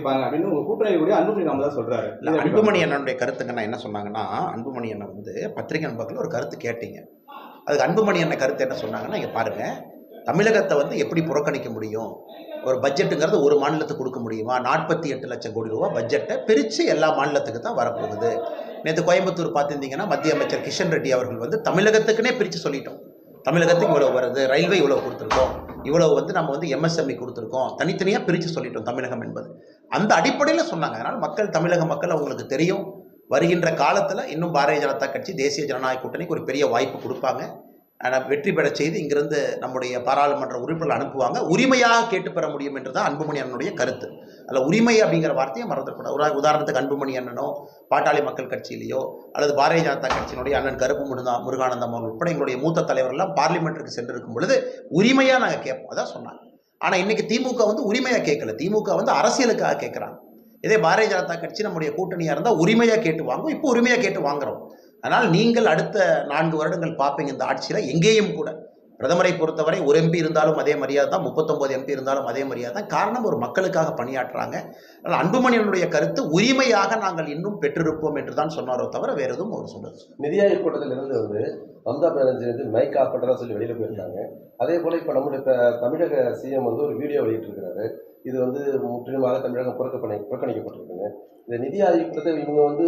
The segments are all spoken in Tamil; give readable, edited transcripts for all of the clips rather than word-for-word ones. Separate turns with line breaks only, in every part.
பண்ணியிருப்பாங்க அப்படின்னு உங்க கூட்டணி அன்புமணி ராமதாஸ் சொல்றாரு.
அன்புமணி அண்ணனுடைய கருத்துங்கன்னா என்ன சொன்னாங்கன்னா, அன்புமணி அண்ணன் வந்து பத்திரிகை நண்பர்கள் ஒரு கருத்து கேட்டீங்க. அதுக்கு அன்புமணி அண்ணன் கருத்து என்ன சொன்னாங்கன்னா, இங்கே பாருங்க, தமிழகத்தை வந்து எப்படி புறக்கணிக்க முடியும்? ஒரு பட்ஜெட்டுங்கிறது ஒரு மாநிலத்துக்கு கொடுக்க முடியுமா? 48 லட்சம் கோடி ரூபாய் பட்ஜெட்டை பிரித்து எல்லா மாநிலத்துக்கு தான் வரப்போகுது. நேற்று கோயம்புத்தூர் பார்த்துருந்தீங்கன்னா மத்திய அமைச்சர் கிஷன் ரெட்டி அவர்கள் வந்து தமிழகத்துக்குன்னே பிரித்து சொல்லிட்டோம். தமிழகத்துக்கு இவ்வளோ வருது, ரயில்வே இவ்வளோ கொடுத்துருக்கோம், இவ்வளோ வந்து நம்ம வந்து எம்எஸ்எம்இ கொடுத்துருக்கோம், தனித்தனியாக பிரித்து சொல்லிட்டோம் தமிழகம் என்பது. அந்த அடிப்படையில் சொன்னாங்க. அதனால் மக்கள், தமிழக மக்கள் அவங்களுக்கு தெரியும், வருகின்ற காலத்தில் இன்னும் பாரதிய ஜனதா கட்சி தேசிய ஜனநாயக கூட்டணிக்கு ஒரு பெரிய வாய்ப்பு கொடுப்பாங்க. வெற்றி பெற செய்து இங்கிருந்து நம்முடைய பாராளுமன்ற உறுப்பினர்கள் அனுப்புவாங்க. உரிமையாக கேட்டு பெற முடியும் என்று தான் அன்புமணி அண்ணனுடைய கருத்து. அதில் உரிமை அப்படிங்கிற வார்த்தையை மறந்துடக்கூடாது. உதாரணத்துக்கு அன்புமணி அண்ணனோ பாட்டாளி மக்கள் கட்சியிலேயோ அல்லது பாரதிய ஜனதா கட்சியினுடைய அண்ணன் கருப்பு முருகானந்தம் அவர்கள் உட்பட எங்களுடைய மூத்த தலைவர்கள்லாம் பார்லிமெண்ட்டுக்கு சென்றிருக்கும் பொழுது உரிமையாக நாங்கள் கேட்போம், அதான் சொன்னாங்க. ஆனால் இன்னைக்கு திமுக வந்து உரிமையாக கேட்கல, திமுக வந்து அரசியலுக்காக கேட்குறாங்க. இதே பாரதிய ஜனதா கட்சி நம்முடைய கூட்டணியாக இருந்தால் உரிமையாக கேட்டு வாங்குவோம், இப்போ உரிமையாக கேட்டு வாங்குறோம். அதனால் நீங்கள் அடுத்த 4 வருடங்கள் பார்ப்பீங்க இந்த ஆட்சியில் எங்கேயும் கூட பிரதமரை பொறுத்தவரை ஒரு எம்பி இருந்தாலும் அதே மரியாதை தான், 39 எம்பி இருந்தாலும் அதே மரியாதை தான். காரணம், ஒரு மக்களுக்காக பணியாற்றுறாங்க. அதனால் அன்புமணியனுடைய கருத்து உரிமையாக நாங்கள் இன்னும் பெற்றிருப்போம் என்று தான் சொன்னாரோ தவிர வேறு எதுவும் அவர் சொன்னது.
நிதி ஆயோக் கூட்டத்திலிருந்து வந்து மம்தா பானர்ஜி வந்து மைக் ஆஃப் பண்ணுறதா சொல்லி வெளியில் போயிருந்தாங்க. அதே போல் இப்போ நம்முடைய தமிழக சிஎம் வந்து ஒரு வீடியோ வெளியிட்டிருக்கிறாரு. இது வந்து முற்றிலுமாக தமிழகம் புறக்கணிக்கப்பட்டிருக்குங்க. இந்த நிதி ஆயோக் கூட்டத்தை இவங்க வந்து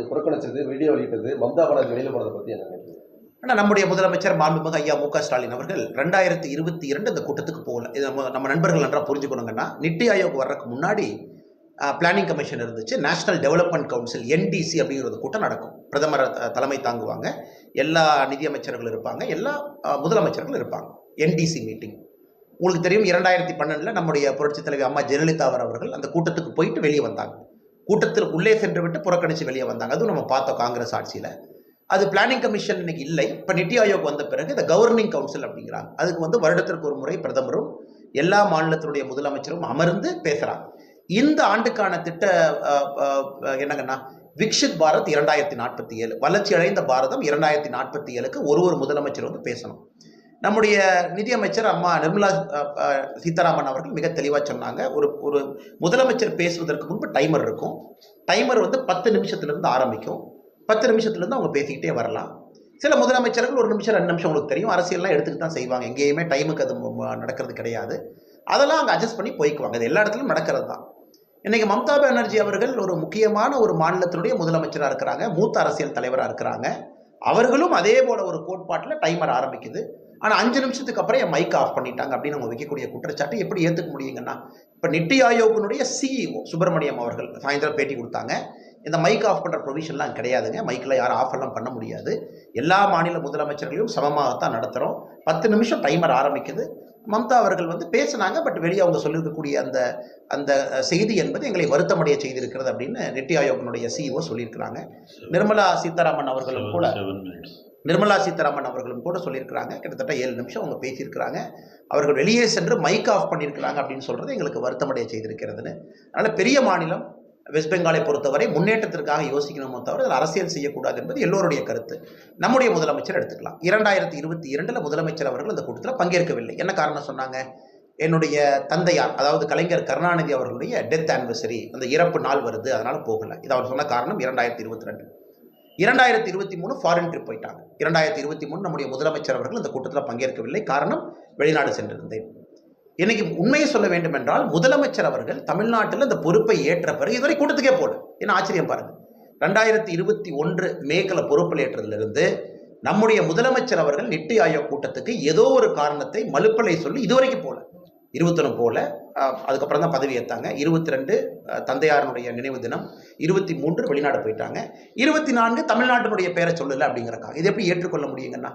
புறக்கணிச்சது, வீடியோ வெளியிட்டது, மம்தா பானர்ஜி வெளியில் போனதை பற்றி என்ன நினைக்கிறீங்க?
ஆனால் நம்முடைய முதலமைச்சர் மாண்புமிகு ஐயா மு க ஸ்டாலின் அவர்கள் 2022 இந்த கூட்டத்துக்கு போகல. இது நம்ம நண்பர்கள் நன்றாக புரிஞ்சுக்கணுங்கன்னா, நித்தி ஆயோக் வர்றதுக்கு முன்னாடி பிளானிங் கமிஷன் இருந்துச்சு, நேஷனல் டெவலப்மெண்ட் கவுன்சில் NDC அப்படிங்கிற ஒரு கூட்டம் நடக்கும். பிரதமர் தலைமை தாங்குவாங்க, எல்லா நிதியமைச்சர்கள் இருப்பாங்க, எல்லா முதலமைச்சர்கள் இருப்பாங்க. NDC மீட்டிங் உங்களுக்கு தெரியும். 2012 நம்முடைய புரட்சித் தலைவி அம்மா ஜெயலலிதா அவர்கள் அந்த கூட்டத்துக்கு போயிட்டு வெளியே வந்தாங்க. கூட்டத்தில் உள்ளே சென்று விட்டு புறக்கணித்து வெளியே வந்தாங்க. அதுவும் நம்ம பார்த்தோம் காங்கிரஸ் ஆட்சியில். அது பிளானிங் கமிஷன் இன்னைக்கு இல்லை. இப்போ நித்தி ஆயோக் வந்த பிறகு இந்த கவர்னிங் கவுன்சில் அப்படிங்கிறாங்க. அதுக்கு வந்து வருடத்திற்கு ஒரு முறை பிரதமரும் எல்லா மாநிலத்தினுடைய முதலமைச்சரும் அமர்ந்து பேசுகிறாங்க. இந்த ஆண்டுக்கான திட்ட என்னங்கன்னா, விக்ஷித் பாரத் 2047, வளர்ச்சி அடைந்த பாரதம் 2047க்கு ஒரு முதலமைச்சர் வந்து பேசணும். நம்முடைய நிதியமைச்சர் அம்மா நிர்மலா சீதாராமன் அவர்கள் மிக தெளிவாக சொன்னாங்க, ஒரு முதலமைச்சர் பேசுவதற்கு முன்பு டைமர் இருக்கும். டைமர் வந்து 10 நிமிஷத்துலேருந்து ஆரம்பிக்கும். 10 நிமிஷத்துலேருந்து அவங்க பேசிக்கிட்டே வரலாம். சில முதலமைச்சர்கள் 1 நிமிஷம் 2 நிமிஷம் உங்களுக்கு தெரியும், அரசியல்லாம் எடுத்துக்கிட்டு தான் செய்வாங்க. எங்கேயுமே டைமுக்கு அது நடக்கிறது கிடையாது. அதெல்லாம் அங்கே அட்ஜஸ்ட் பண்ணி போய்க்குவாங்க. அது எல்லா இடத்துலையும் நடக்கிறது தான். இன்றைக்கி மம்தா பானர்ஜி அவர்கள் ஒரு முக்கியமான ஒரு மாநிலத்தினுடைய முதலமைச்சராக இருக்கிறாங்க, மூத்த அரசியல் தலைவராக இருக்கிறாங்க. அவர்களும் அதே போல் ஒரு கோட்பாட்டில் டைமர் ஆரம்பிக்குது. ஆனால் 5 நிமிஷத்துக்கு அப்புறம் என் மைக் ஆஃப் பண்ணிட்டாங்க அப்படின்னு அவங்க வைக்கக்கூடிய குற்றச்சாட்டு எப்படி ஏற்றுக்க முடியுங்கன்னா, இப்போ நித்தி ஆயோக்கினுடைய CEO சுப்பிரமணியம் அவர்கள் சாயந்தரம் பேட்டி கொடுத்தாங்க. இந்த மைக் ஆஃப் பண்ணுற ப்ரொவிஷன்லாம் கிடையாதுங்க, மைக்கில் யாரும் ஆஃப் எல்லாம் பண்ண முடியாது, எல்லா மாநில முதலமைச்சர்களையும் சமமாகத்தான் நடத்துகிறோம். 10 நிமிஷம் டைமர் ஆரம்பிக்குது. மம்தா அவர்கள் வந்து பேசினாங்க, பட் வெளியே அவங்க சொல்லியிருக்கக்கூடிய அந்த செய்தி என்பது எங்களை வருத்தமடைய செய்திருக்கிறது அப்படின்னு நித்தி ஆயோக்கினுடைய CEO சொல்லியிருக்கிறாங்க. நிர்மலா சீதாராமன் அவர்களும் கூட சொல்லியிருக்கிறாங்க. கிட்டத்தட்ட 7 நிமிஷம் அவங்க பேசியிருக்கிறாங்க. அவர்கள் வெளியே சென்று மைக் ஆஃப் பண்ணியிருக்கிறாங்க அப்படின்னு சொல்கிறது எங்களுக்கு வருத்தமடைய செய்திருக்கிறதுன்னு. அதனால் பெரிய மாநிலம் வெஸ்ட் பெங்காலை பொறுத்தவரை முன்னேற்றத்திற்காக யோசிக்கணுமோ தவிர அதில் அரசியல் செய்யக்கூடாது என்பது எல்லோருடைய கருத்து. நம்முடைய முதலமைச்சர் எடுத்துக்கலாம். 2022 முதலமைச்சர் அவர்கள் அந்த கூட்டத்தில் பங்கேற்கவில்லை. என்ன காரணம் சொன்னாங்க? என்னுடைய தந்தையார், அதாவது கலைஞர் கருணாநிதி அவர்களுடைய டெத் ஆனிவர்சரி, அந்த இறப்பு நாள் வருது, அதனால் போகலை. இது அவர் சொன்ன காரணம். 2022 2023 ஃபாரின் ட்ரிப் போயிட்டாங்க. 2023 நம்முடைய முதலமைச்சர் அவர்கள் அந்த கூட்டத்தில் பங்கேற்கவில்லை. காரணம், வெளிநாடு சென்றிருந்தேன். இன்னைக்கு உண்மையை சொல்ல வேண்டும் என்றால், முதலமைச்சர் அவர்கள் தமிழ்நாட்டில் இந்த பொறுப்பை ஏற்ற பிறகு இதுவரை கூட்டத்துக்கே போல. என்ன ஆச்சரியம் பாருங்க. 2021 மேக்கில் பொறுப்பில் ஏற்றதிலிருந்து நம்முடைய முதலமைச்சர் அவர்கள் நித்தி ஆயோக் கூட்டத்துக்கு ஏதோ ஒரு காரணத்தை மலுப்பலை சொல்லி இதுவரைக்கும் போல. 21 போல, அதுக்கப்புறம் தான் பதவி ஏற்றாங்க. 22 தந்தையாரனுடைய நினைவு தினம், 23 வெளிநாடு போயிட்டாங்க, 24 தமிழ்நாட்டினுடைய பேரை சொல்லலை அப்படிங்கிறக்காக. இது எப்படி ஏற்றுக்கொள்ள முடியுங்கன்னா,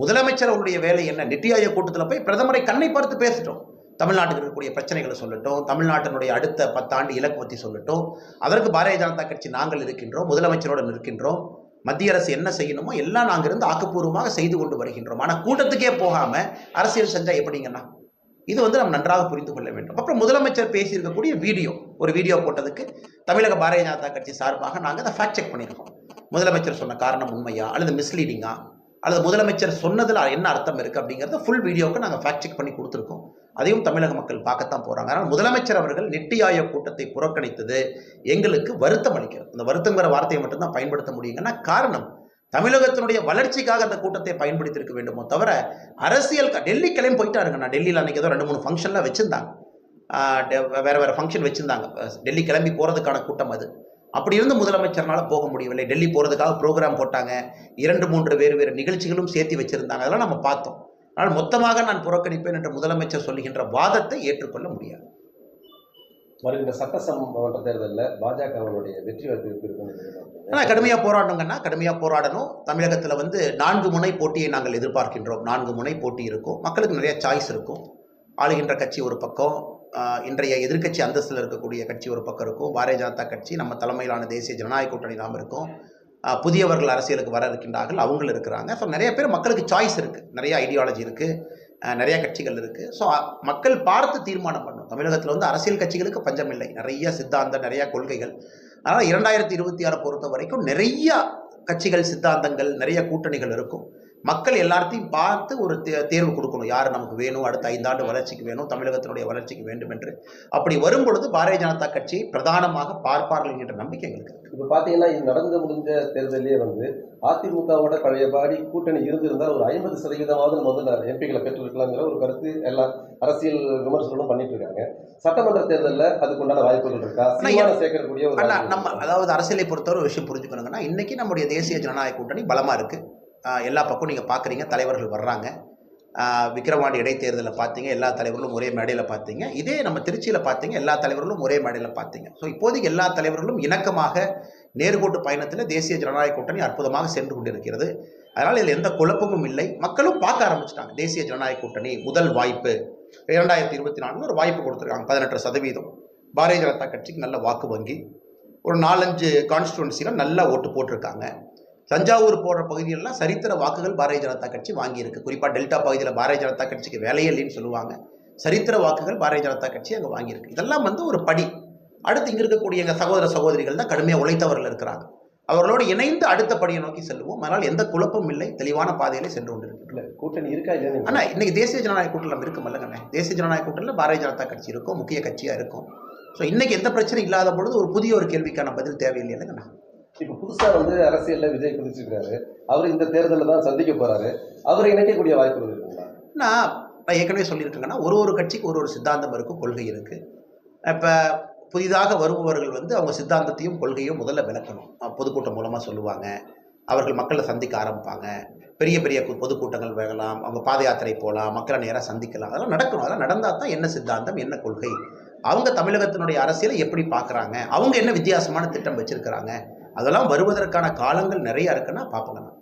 முதலமைச்சர் அவருடைய வேலை என்ன? நித்தி ஆயோக் கூட்டத்தில் போய் பிரதமரை கண்ணை பார்த்து பேசிட்டோம், தமிழ்நாட்டுக்கு இருக்கக்கூடிய பிரச்சனைகளை சொல்லட்டும், தமிழ்நாட்டினுடைய அடுத்த 10 ஆண்டு இலக்கு பற்றி சொல்லட்டும். அதற்கு பாரதிய ஜனதா கட்சி நாங்கள் இருக்கின்றோம், முதலமைச்சரோடு இருக்கின்றோம், மத்திய அரசு என்ன செய்யணுமோ எல்லாம் நாங்கள் இருந்து ஆக்கப்பூர்வமாக செய்து கொண்டு வருகின்றோம். ஆனால் கூட்டத்துக்கே போகாமல் அரசியல் செஞ்சால் எப்படிங்கன்னா, இது வந்து நம்ம நன்றாக புரிந்து கொள்ள வேண்டும். அப்புறம் முதலமைச்சர் பேசியிருக்கக்கூடிய ஒரு வீடியோ போட்டதுக்கு தமிழக பாரதிய ஜனதா கட்சி சார்பாக நாங்கள் அதை ஃபேக்ட் செக் பண்ணியிருக்கோம். முதலமைச்சர் சொன்ன காரணம் உண்மையா அல்லது மிஸ்லீடிங்கா, அல்லது முதலமைச்சர் சொன்னதில் என்ன அர்த்தம் இருக்குது அப்படிங்கிறத ஃபுல் வீடியோவுக்கு நாங்கள் ஃபேக்ட் செக் பண்ணி கொடுத்துருக்கோம். அதையும் தமிழக மக்கள் பார்க்கத்தான் போகிறாங்க. அதனால் முதலமைச்சர் அவர்கள் நித்தி ஆயோக் கூட்டத்தை புறக்கணித்தது எங்களுக்கு வருத்தம் அளிக்கிறது. அந்த வருத்தங்கிற வார்த்தையை மட்டும்தான் பயன்படுத்த முடியுங்கன்னா காரணம் தமிழகத்தினுடைய வளர்ச்சிக்காக அந்த கூட்டத்தை பயன்படுத்தியிருக்க வேண்டுமோ தவிர அரசியல் டெல்லி கிளம்பி போயிட்டாருங்க. நான் டெல்லியில் அன்றைக்கி ஏதோ 2-3 ஃபங்க்ஷன்லாம் வச்சுருந்தாங்க, வேறு ஃபங்க்ஷன் வச்சுருந்தாங்க. டெல்லி கிளம்பி போகிறதுக்கான கூட்டம் அது. அப்படி இருந்து முதலமைச்சர்னால் போக முடியவில்லை. டெல்லி போகிறதுக்காக ப்ரோக்ராம் போட்டாங்க, 2-3 வேறு நிகழ்ச்சிகளும் சேர்த்து வச்சுருந்தாங்க, அதெல்லாம் நம்ம பார்த்தோம். ஆனால் மொத்தமாக நான் புறக்கணிப்பேன் என்று முதலமைச்சர் சொல்லுகின்ற வாதத்தை ஏற்றுக்கொள்ள முடியாது.
வருகின்ற சட்டசபை தேர்தலில் பாஜகவினுடைய வெற்றி வாய்ப்பு இருக்கும்.
ஆனால் கடுமையாக போராடணுங்கன்னா கடுமையாக போராடணும். தமிழகத்தில் 4 முனை போட்டியை நாங்கள் எதிர்பார்க்கின்றோம். 4 முனை போட்டி இருக்கும். மக்களுக்கு நிறைய சாய்ஸ் இருக்கும். ஆளுகின்ற கட்சி ஒரு பக்கம், இன்றைய எதிர்க்கட்சி அந்தஸ்தில் இருக்கக்கூடிய கட்சி ஒரு பக்கம் இருக்கும். பாரதிய ஜனதா கட்சி, நம்ம தலைமையிலான தேசிய ஜனநாயக கூட்டணி நாம் இருக்கும். புதியவர்கள் அரசியலுக்கு வர இருக்கின்றார்கள், அவங்களும் இருக்கிறாங்க. ஸோ நிறைய பேர் மக்களுக்கு சாய்ஸ் இருக்குது, நிறைய ஐடியாலஜி இருக்குது, நிறைய கட்சிகள் இருக்குது. ஸோ மக்கள் பார்த்து தீர்மானம் பண்ணணும். தமிழகத்தில் அரசியல் கட்சிகளுக்கு பஞ்சம் இல்லை, நிறைய சித்தாந்தம், நிறைய கொள்கைகள். அதனால் 2026 பொறுத்த வரைக்கும் நிறைய கட்சிகள், சித்தாந்தங்கள், நிறைய கூட்டணிகள் இருக்கும். மக்கள் எல்லாத்தையும் பார்த்து ஒரு தேர்வு கொடுக்கணும், யார் நமக்கு வேணும், அடுத்த 5 ஆண்டு வளர்ச்சிக்கு வேணும், தமிழகத்தினுடைய வளர்ச்சிக்கு வேண்டும் என்று. அப்படி வரும் பொழுது பாரதிய ஜனதா கட்சி பிரதானமாக பார்ப்பார்கள் என்ற நம்பிக்கை எங்களுக்கு.
இப்போ பார்த்தீங்கன்னா இது நடந்து முடிஞ்ச தேர்தலே அதிமுகவோட பழையபடி கூட்டணி இருந்திருந்தால் ஒரு 50% நம்ம எம்பிக்களை பெற்றிருக்கலாங்கிற ஒரு கருத்து எல்லா அரசியல் விமர்சனங்களும் பண்ணிட்டு இருக்காங்க. சட்டமன்ற தேர்தலில் அதுக்கு உண்டான வாய்ப்புகள் இருக்கா? சேர்க்கக்கூடிய ஒரு
நம்ம அதாவது அரசியலை பொறுத்தவரை ஒரு விஷயம் புரிஞ்சுக்கணுங்கன்னா, இன்னைக்கு நம்முடைய தேசிய ஜனநாயக கூட்டணி பலமாக இருக்குது. எல்லா பக்கம் நீங்கள் பார்க்குறீங்க, தலைவர்கள் வர்றாங்க. விக்கிரவாண்டி இடைத்தேர்தலில் பார்த்தீங்க, எல்லா தலைவர்களும் ஒரே மேடையில் பார்த்தீங்க. இதே நம்ம திருச்சியில் பார்த்தீங்க, எல்லா தலைவர்களும் ஒரே மேடையில் பார்த்தீங்க. ஸோ இப்போதைக்கு எல்லா தலைவர்களும் இணக்கமாக நேர்கோட்டு பயணத்தில் தேசிய ஜனநாயக கூட்டணி அற்புதமாக சென்று கொண்டிருக்கிறது. அதனால் இதில் எந்த குழப்பமும் இல்லை. மக்களும் பார்க்க ஆரம்பிச்சிட்டாங்க. தேசிய ஜனநாயக கூட்டணி முதல் வாய்ப்பு 2024 ஒரு வாய்ப்பு கொடுத்துருக்காங்க. 18% பாரதிய ஜனதா கட்சிக்கு நல்ல வாக்கு வங்கி, ஒரு 4-5 கான்ஸ்டிடுவன்சியில் நல்ல ஓட்டு போட்டிருக்காங்க. தஞ்சாவூர் போன்ற பகுதிகளெலாம் சரித்திர வாக்குகள் பாரதிய ஜனதா கட்சி வாங்கியிருக்கு. குறிப்பாக டெல்டா பகுதியில் பாரதிய ஜனதா கட்சிக்கு வேலையே இல்லைன்னு சொல்லுவாங்க. சரித்திர வாக்குகள் பாரதிய ஜனதா கட்சி அங்கே வாங்கியிருக்கு. இதெல்லாம் ஒரு படி. அடுத்து இங்கே இருக்கக்கூடிய எங்கள் சகோதர சகோதரிகள் தான் கடுமையாக உழைத்தவர்கள் இருக்கிறாங்க. அவர்களோடு இணைந்து அடுத்த படியை நோக்கி செல்லுவோம். அதனால் எந்த குழப்பம் இல்லை, தெளிவான பாதையிலே சென்று கொண்டிருக்கு.
கூட்டணி இருக்கா இல்லையா?
ஆனால் இன்னைக்கு தேசிய ஜனநாயக கூட்டணி நம்ம இருக்கும் இல்லைங்கண்ணே. தேசிய ஜனநாயக கூட்டணியில் பாரதிய ஜனதா கட்சி இருக்கும், முக்கிய கட்சியாக இருக்கும். ஸோ இன்னைக்கு எந்த பிரச்சனையும் இல்லாத பொழுது ஒரு புதிய ஒரு கேள்விக்கான பதில் தேவையில்லை இல்லைங்கண்ணா.
இப்போ புதுசாக அரசியலில் விஜய் குதிச்சிருக்காரு. அவர் இந்த தேர்தலில் தான் சந்திக்க போகிறாரு. அவரை இணைக்கக்கூடிய வாய்ப்புகள் இருக்குங்களா?
நான் ஏற்கனவே சொல்லியிருக்கேங்கன்னா, ஒரு கட்சிக்கு ஒரு சித்தாந்தம் இருக்கும், கொள்கை இருக்குது. இப்போ புதிதாக வருபவர்கள் அவங்க சித்தாந்தத்தையும் கொள்கையும் முதல்ல விளக்கணும். பொதுக்கூட்டம் மூலமாக சொல்லுவாங்க, அவர்கள் மக்களை சந்திக்க ஆரம்பிப்பாங்க. பெரிய பெரிய பொதுக்கூட்டங்கள் வேகலாம், அவங்க பாத யாத்திரை போகலாம், மக்களை நேராக சந்திக்கலாம். அதெல்லாம் நடக்கணும். அதெல்லாம் நடந்தால் தான் என்ன சித்தாந்தம், என்ன கொள்கை, அவங்க தமிழகத்தினுடைய அரசியலை எப்படி பார்க்குறாங்க, அவங்க என்ன வித்தியாசமான திட்டம் வச்சுருக்கிறாங்க, அதெல்லாம் வருவதற்கான காலங்கள் நிறையா இருக்குன்னா பார்ப்போங்கண்ணா.